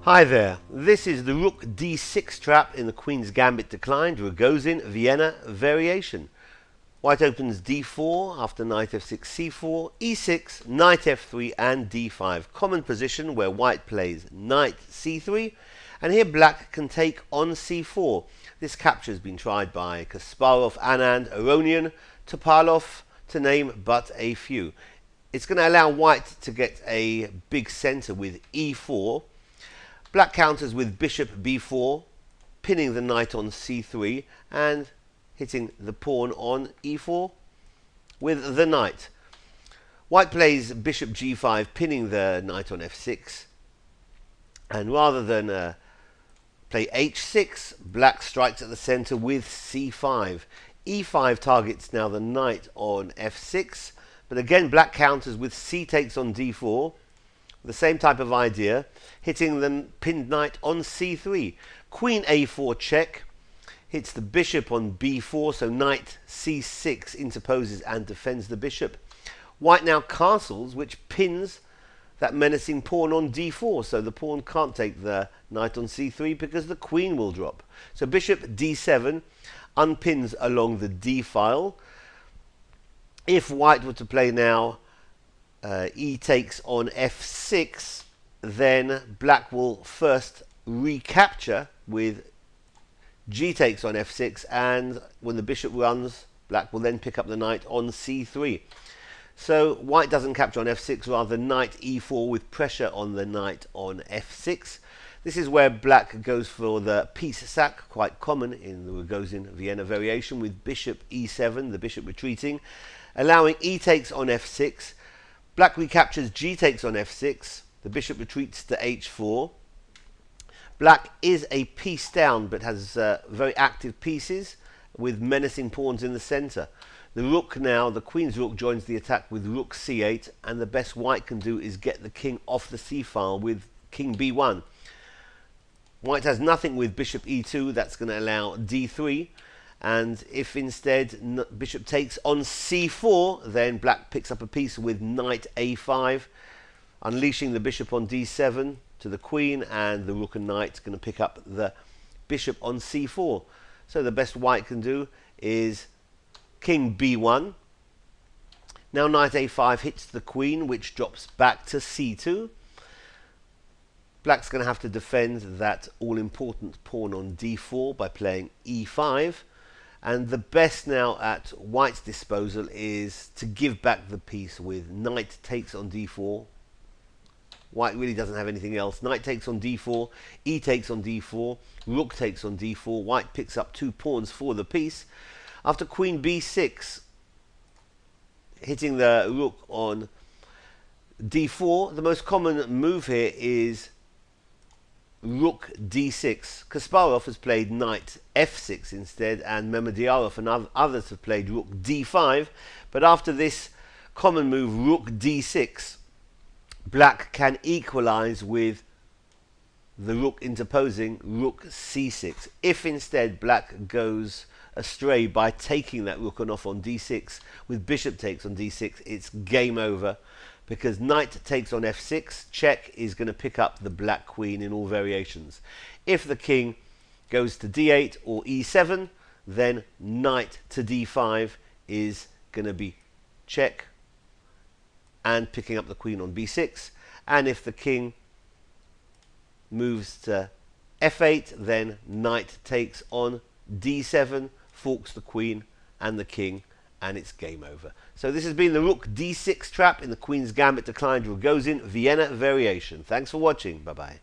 Hi there, this is the Rook d6 trap in the Queen's Gambit declined, Ragozin, Vienna variation. White opens d4 after knight f6, c4, e6, knight f3 and d5. Common position where white plays knight c3 and here black can take on c4. This capture has been tried by Kasparov, Anand, Aronian, Topalov to name but a few. It's going to allow white to get a big center with e4. Black counters with bishop b4, pinning the knight on c3 and hitting the pawn on e4 with the knight. White plays bishop g5, pinning the knight on f6, and rather than play h6, black strikes at the center with c5. e5 targets now the knight on f6, but again black counters with c takes on d4. The same type of idea, hitting the pinned knight on c3. Queen a4 check, hits the bishop on b4, so knight c6 interposes and defends the bishop. White now castles, which pins that menacing pawn on d4, so the pawn can't take the knight on c3 because the queen will drop. So bishop d7 unpins along the d file. If white were to play now e takes on f6, then black will first recapture with g takes on f6, and when the bishop runs, black will then pick up the knight on c3. So white doesn't capture on f6, rather knight e4 with pressure on the knight on f6. This is where black goes for the piece sack, quite common in the Ragozin Vienna variation, with bishop e7, the bishop retreating, allowing e takes on f6. Black recaptures g takes on f6, the bishop retreats to h4. Black is a piece down but has very active pieces with menacing pawns in the center. The rook now, the queen's rook, joins the attack with rook c8, and the best white can do is get the king off the c-file with king b1. White has nothing with bishop e2, that's going to allow d3. And if instead bishop takes on c4, then black picks up a piece with knight a5, unleashing the bishop on d7 to the queen, and the rook and knight going to pick up the bishop on c4. So the best white can do is king b1. Now knight a5 hits the queen, which drops back to c2. Black's going to have to defend that all-important pawn on d4 by playing e5. And the best now at white's disposal is to give back the piece with knight takes on d4. White really doesn't have anything else. Knight takes on d4, e takes on d4, rook takes on d4. White picks up two pawns for the piece. After queen b6, hitting the rook on d4, the most common move here is rook d6. Kasparov has played knight f6 instead, and Mehmediyarov and others have played rook d5. But after this common move, rook d6, black can equalize with the rook interposing rook c6. If instead black goes astray by taking that rook on off on d6 with bishop takes on d6, it's game over, because knight takes on f6 check is going to pick up the black queen in all variations. If the king goes to d8 or e7, then knight to d5 is going to be check and picking up the queen on b6. And if the king moves to f8, then knight takes on d7, forks the queen and the king, and it's game over. So this has been the Rook d6 trap in the Queen's Gambit declined Ragozin Vienna variation. Thanks for watching. Bye-bye.